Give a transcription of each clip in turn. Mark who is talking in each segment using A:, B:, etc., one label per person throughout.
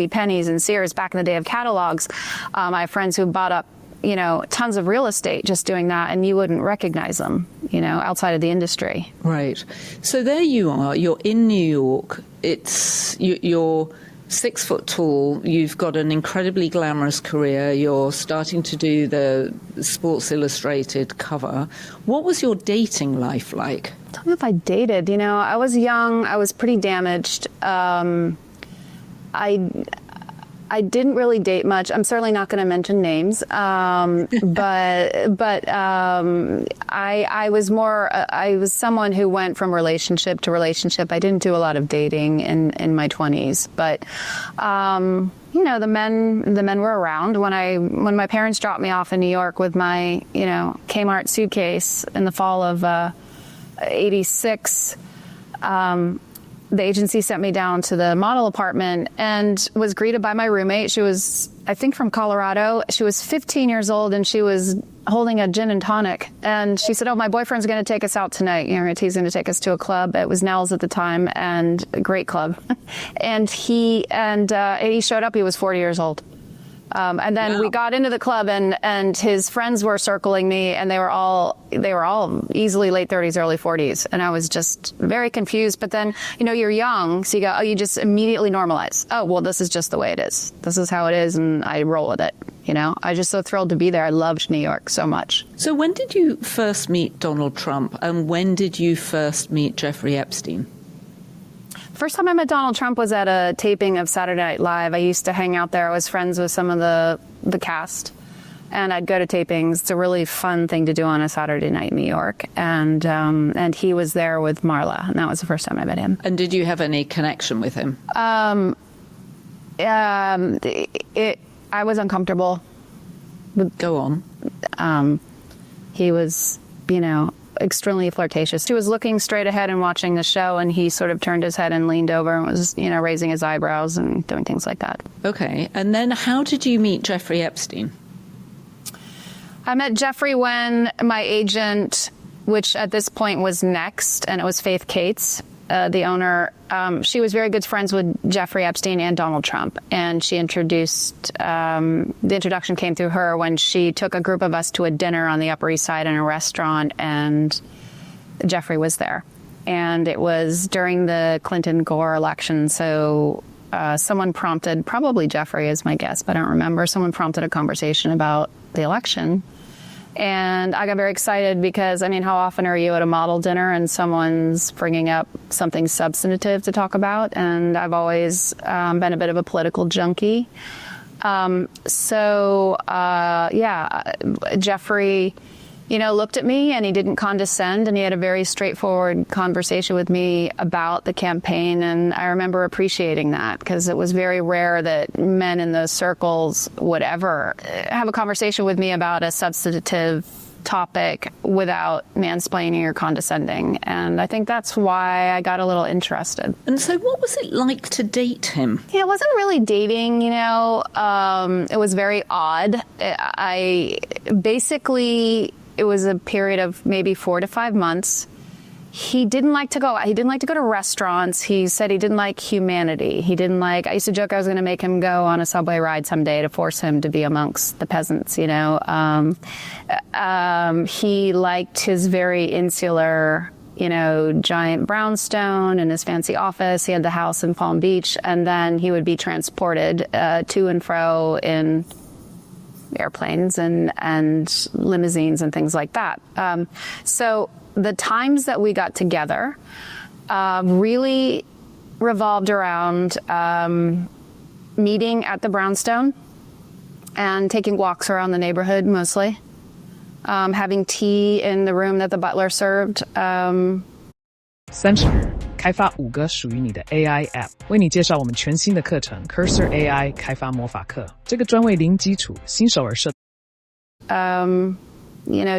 A: Penny's and Sears back in the day of catalogs. I have friends who bought up, tons of real estate just doing that, and you wouldn't recognize them, outside of the industry.
B: Right. So there you are. You're in New York. You're 6 foot tall. You've got an incredibly glamorous career. You're starting to do the Sports Illustrated cover. What was your dating life like?
A: I don't know if I dated. I was young. I was pretty damaged. I didn't really date much. I'm certainly not going to mention names, but I was someone who went from relationship to relationship. I didn't do a lot of dating in my 20s, but the men were around when my parents dropped me off in New York with my Kmart suitcase in the fall of '86. The agency sent me down to the model apartment and was greeted by my roommate. She was, I think, from Colorado. She was 15 years old, and she was holding a gin and tonic. And she said, "Oh, my boyfriend's going to take us out tonight. He's going to take us to a club." It was Nell's at the time, and a great club. And he showed up. He was 40 years old. And then
B: Wow.
A: we got into the club, and his friends were circling me, and they were all easily late 30s, early 40s. And I was just very confused. But then, you're young, so you just immediately normalize. Oh, well, this is just the way it is. This is how it is, and I roll with it. I was just so thrilled to be there. I loved New York so much.
B: So when did you first meet Donald Trump, and when did you first meet Jeffrey Epstein?
A: First time I met Donald Trump was at a taping of Saturday Night Live. I used to hang out there. I was friends with some of the cast, and I'd go to tapings. It's a really fun thing to do on a Saturday night in New York. And he was there with Marla, and that was the first time I met him.
B: And did you have any connection with him?
A: I was uncomfortable.
B: Go on.
A: He was, extremely flirtatious. He was looking straight ahead and watching the show, and he sort of turned his head and leaned over and was, raising his eyebrows and doing things like that.
B: Okay. And then how did you meet Jeffrey Epstein?
A: I met Jeffrey when my agent, which at this point was Next, and it was Faith Cates, the owner, she was very good friends with Jeffrey Epstein and Donald Trump. And she the introduction came through her when she took a group of us to a dinner on the Upper East Side in a restaurant, and Jeffrey was there. And it was during the Clinton-Gore election, so someone prompted, probably Jeffrey is my guess, but I don't remember, someone prompted a conversation about the election. And I got very excited because, how often are you at a model dinner and someone's bringing up something substantive to talk about? And I've always been a bit of a political junkie. Jeffrey, looked at me, and he didn't condescend, and he had a very straightforward conversation with me about the campaign. And I remember appreciating that, because it was very rare that men in those circles would ever have a conversation with me about a substantive topic without mansplaining or condescending. And I think that's why I got a little interested.
B: And so what was it like to date him?
A: Yeah, it wasn't really dating, it was very odd. It was a period of maybe 4 to 5 months. He didn't like to go out. He didn't like to go to restaurants. He said he didn't like humanity. I used to joke I was going to make him go on a subway ride someday to force him to be amongst the peasants, He liked his very insular, giant brownstone and his fancy office. He had the house in Palm Beach, and then he would be transported to and fro in airplanes and limousines and things like that. So the times that we got together really revolved around meeting at the brownstone and taking walks around the neighborhood mostly, having tea in the room that the butler served.
C: 30日开发5个属于你的 AI App， 为你介绍我们全新的课程 Cursor AI 开发魔法课。这个专为零基础新手而设。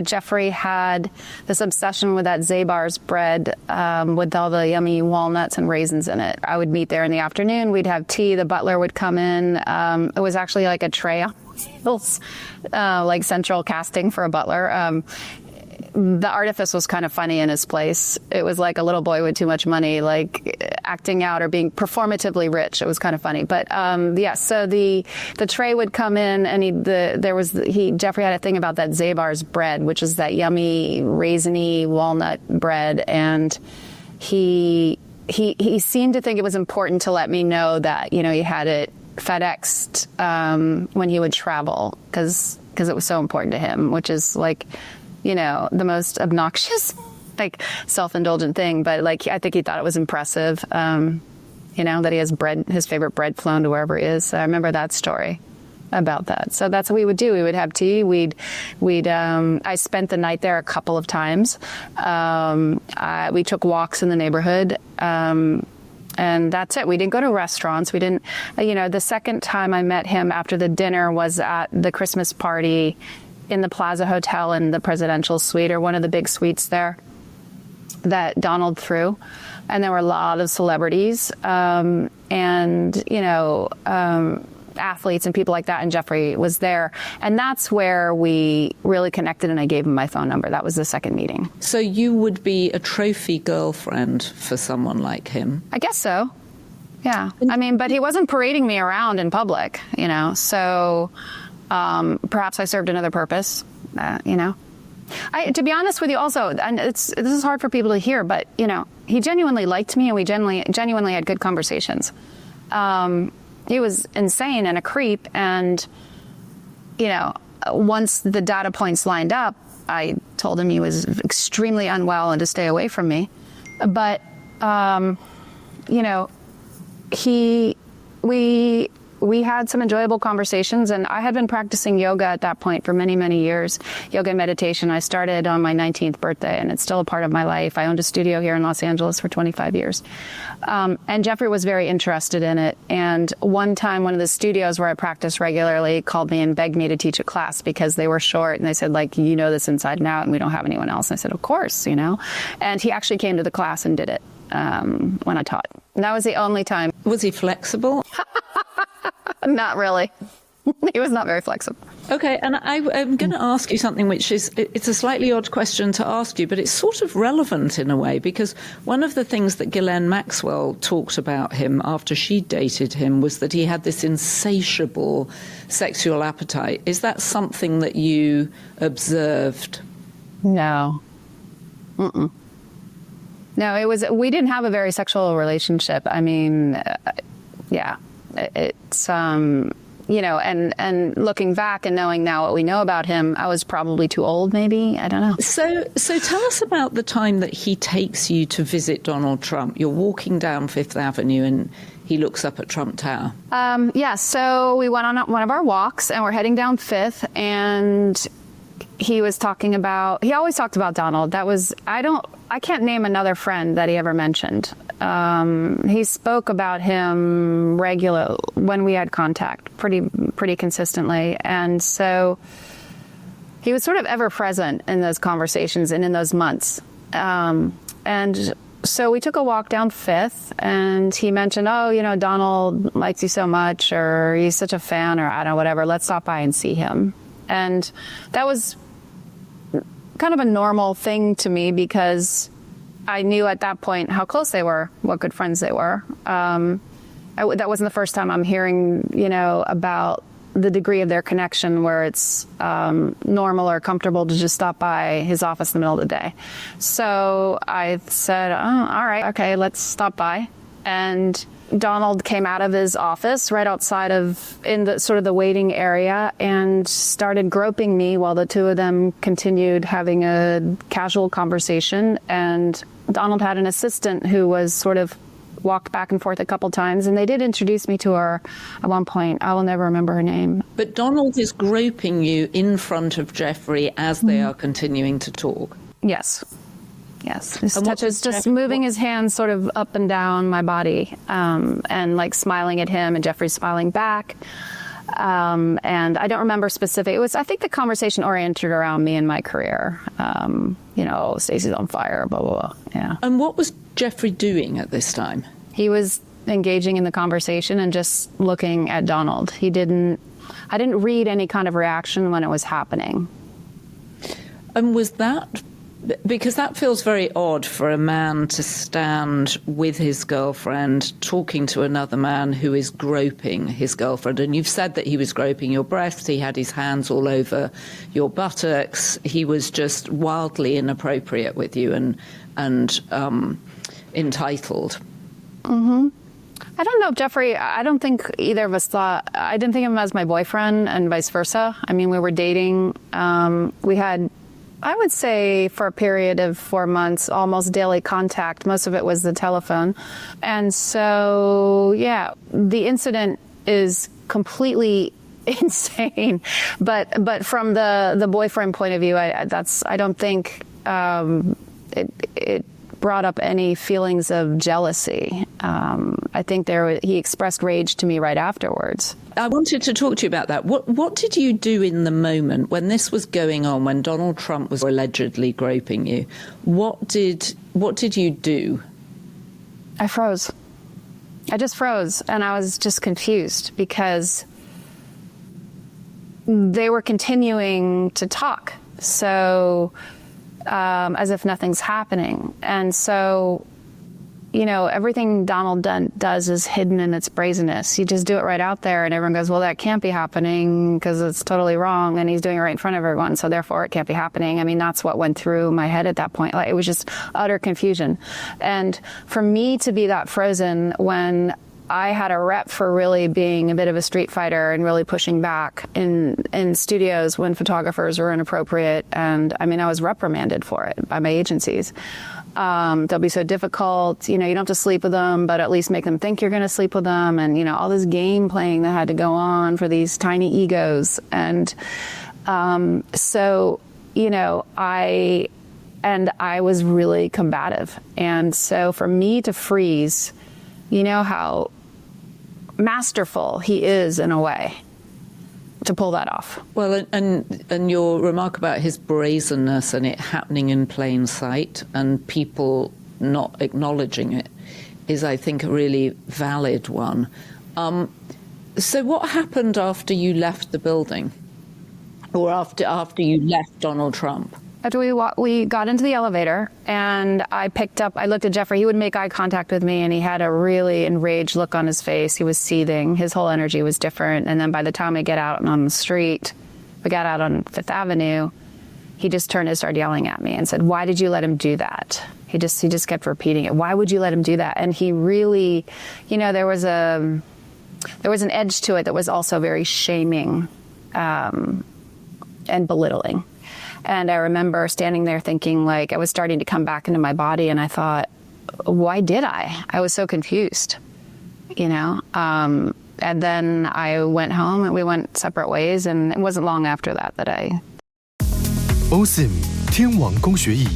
A: Jeffrey had this obsession with that Zabar's bread with all the yummy walnuts and raisins in it. I would meet there in the afternoon. We'd have tea. The butler would come in. It was actually like a tray on wheels, like central casting for a butler. the artifice was kind of funny in his place. It was like a little boy with too much money, like acting out or being performatively rich. It was kind of funny. But yeah, so the tray would come in, and Jeffrey had a thing about that Zabar's bread, which is that yummy raisiny walnut bread, and he seemed to think it was important to let me know that, you know, he had it FedExed when he would travel, because it was so important to him, which is like, you know, the most obnoxious, like self-indulgent thing. But like, I think he thought it was impressive, you know, that he has his favorite bread flown to wherever he is. So I remember that story about that. So that's what we would do. We would have tea. I spent the night there a couple of times. We took walks in the neighborhood. And that's it. We didn't go to restaurants. We didn't, you know, the second time I met him after the dinner was at the Christmas party in the Plaza Hotel in the presidential suite, or one of the big suites there that Donald threw. And there were a lot of celebrities and, you know, athletes and people like that. And Jeffrey was there. And that's where we really connected, and I gave him my phone number. That was the second meeting.
B: So you would be a trophy girlfriend for someone like him?
A: I guess so. Yeah. I mean, but he wasn't parading me around in public, you know, so perhaps I served another purpose, you know. To be honest with you also, and this is hard for people to hear, but, you know, he genuinely liked me, and we genuinely had good conversations. He was insane and a creep, and, you know, once the data points lined up, I told him he was extremely unwell and to stay away from me. But, you know, we had some enjoyable conversations, and I had been practicing yoga at that point for many, many years. Yoga and meditation. I started on my 19th birthday, and it's still a part of my life. I owned a studio here in Los Angeles for 25 years. And Jeffrey was very interested in it. And one time, one of the studios where I practiced regularly called me and begged me to teach a class because they were short. And they said, like, you know this inside and out, and we don't have anyone else. And I said, of course, you know. And he actually came to the class and did it when I taught. And that was the only time.
B: Was he flexible?
A: Not really. He was not very flexible.
B: Okay, and I'm going to ask you something which it's a slightly odd question to ask you, but it's sort of relevant in a way, because one of the things that Ghislaine Maxwell talked about him after she dated him was that he had this insatiable sexual appetite. Is that something that you observed?
A: No. Mm-mm. No, we didn't have a very sexual relationship. I mean, yeah, it's, you know, and looking back and knowing now what we know about him, I was probably too old, maybe. I don't know.
B: So tell us about the time that he takes you to visit Donald Trump. You're walking down Fifth Avenue and he looks up at Trump Tower.
A: Yeah, so we went on one of our walks and we're heading down Fifth, and he always talked about Donald. I can't name another friend that he ever mentioned. He spoke about him regularly when we had contact, pretty consistently. And so he was sort of ever present in those conversations and in those months. And so we took a walk down Fifth, and he mentioned, oh, you know, Donald likes you so much, or he's such a fan, or I don't know, whatever. Let's stop by and see him. And that was kind of a normal thing to me, because I knew at that point how close they were, what good friends they were. That wasn't the first time I'm hearing, you know, about the degree of their connection where it's normal or comfortable to just stop by his office in the middle of the day. So I said, oh, all right, okay, let's stop by. And Donald came out of his office right outside in the sort of the waiting area and started groping me while the two of them continued having a casual conversation. And Donald had an assistant who was sort of walked back and forth a couple times, and they did introduce me to her at one point. I will never remember her name.
B: But Donald is groping you in front of Jeffrey as they are continuing to talk.
A: Yes. His touches, just moving his hands sort of up and down my body, and like smiling at him, and Jeffrey smiling back. And I don't remember specific. It was, I think the conversation oriented around me and my career. You know, Stacey's on fire, blah, blah, blah. Yeah.
B: And what was Jeffrey doing at this time?
A: He was engaging in the conversation and just looking at Donald. I didn't read any kind of reaction when it was happening.
B: And was that Because that feels very odd for a man to stand with his girlfriend talking to another man who is groping his girlfriend. And you've said that he was groping your breasts, he had his hands all over your buttocks, he was just wildly inappropriate with you and entitled.
A: Mm-hmm. I don't know, Jeffrey, I don't think either of us thought, I didn't think of him as my boyfriend and vice versa. I mean, we were dating. We had, I would say, for a period of 4 months, almost daily contact. Most of it was the telephone. And so, yeah, the incident is completely insane. But from the boyfriend point of view, I don't think it brought up any feelings of jealousy. I think he expressed rage to me right afterwards.
B: I wanted to talk to you about that. What did you do in the moment when this was going on, when Donald Trump was allegedly groping you? What did you do?
A: I froze. I just froze, and I was just confused because they were continuing to talk. So as if nothing's happening. And so, you know, everything Donald does is hidden in its brazenness. You just do it right out there and everyone goes, well, that can't be happening because it's totally wrong. And he's doing it right in front of everyone. So therefore it can't be happening. I mean, that's what went through my head at that point. Like, it was just utter confusion. And for me to be that frozen when I had a rep for really being a bit of a street fighter and really pushing back in studios when photographers were inappropriate. And I mean, I was reprimanded for it by my agencies. They'll be so difficult. You know, you don't have to sleep with them, but at least make them think you're going to sleep with them. And, you know, all this game playing that had to go on for these tiny egos. And so, you know, I was really combative. And so for me to freeze, you know how masterful he is in a way to pull that off.
B: Well, and your remark about his brazenness and it happening in plain sight and people not acknowledging it is, I think, a really valid one. So what happened after you left the building, or after you left Donald Trump?
A: After we got into the elevator and I looked at Jeffrey. He would make eye contact with me and he had a really enraged look on his face. He was seething. His whole energy was different. And then by the time we got out on the street, we got out on Fifth Avenue, he just turned and started yelling at me and said, why did you let him do that? He just kept repeating it. Why would you let him do that? And he really, you know, there was an edge to it that was also very shaming and belittling. And I remember standing there thinking, like, I was starting to come back into my body, and I thought, why did I? I was so confused, you know? And then I went home, and we went separate ways, and it wasn't long after that I...
D: OSIM 天网公学艺，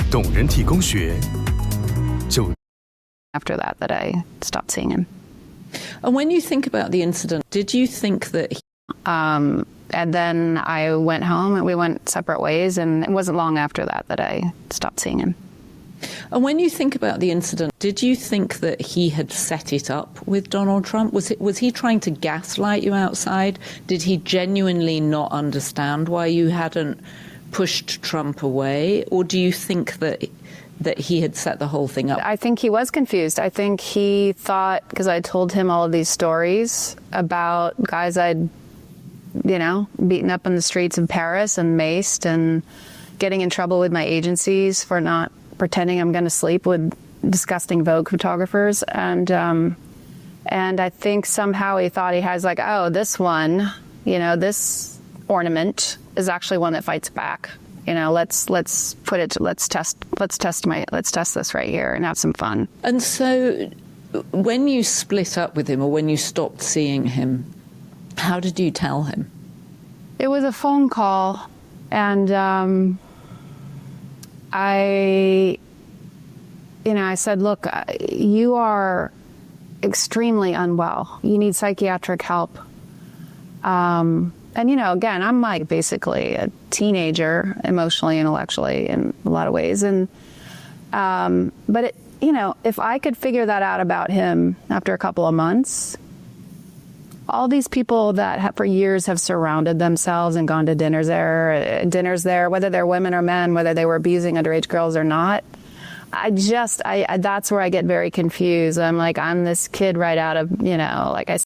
D: 懂人体工学，就
A: After that I stopped seeing him.
B: And when you think about the incident, did you think that
A: and then I went home and we went separate ways, and it wasn't long after that I stopped seeing him.
B: And when you think about the incident, did you think that he had set it up with Donald Trump? Was he trying to gaslight you outside? Did he genuinely not understand why you hadn't pushed Trump away? Or do you think that he had set the whole thing up?
A: I think he was confused. I think he thought, because I told him all of these stories about guys I'd, you know, beaten up in the streets of Paris and maced and getting in trouble with my agencies for not pretending I'm going to sleep with disgusting Vogue photographers. And I think somehow he thought he has, like, oh, this one, you know, this ornament is actually one that fights back. You know, let's test this right here and have some fun.
B: And so when you split up with him, or when you stopped seeing him, how did you tell him?
A: It was a phone call, and I said, look, you are extremely unwell. You need psychiatric help. And, you know, again, I'm like basically a teenager, emotionally, intellectually, in a lot of ways. And, but it, you know, if I could figure that out about him after a couple of months, all these people that have, for years have surrounded themselves and gone to dinners there, whether they're women or men, whether they were abusing underage girls or not. That's where I get very confused. I'm like, I'm this kid right out of, like I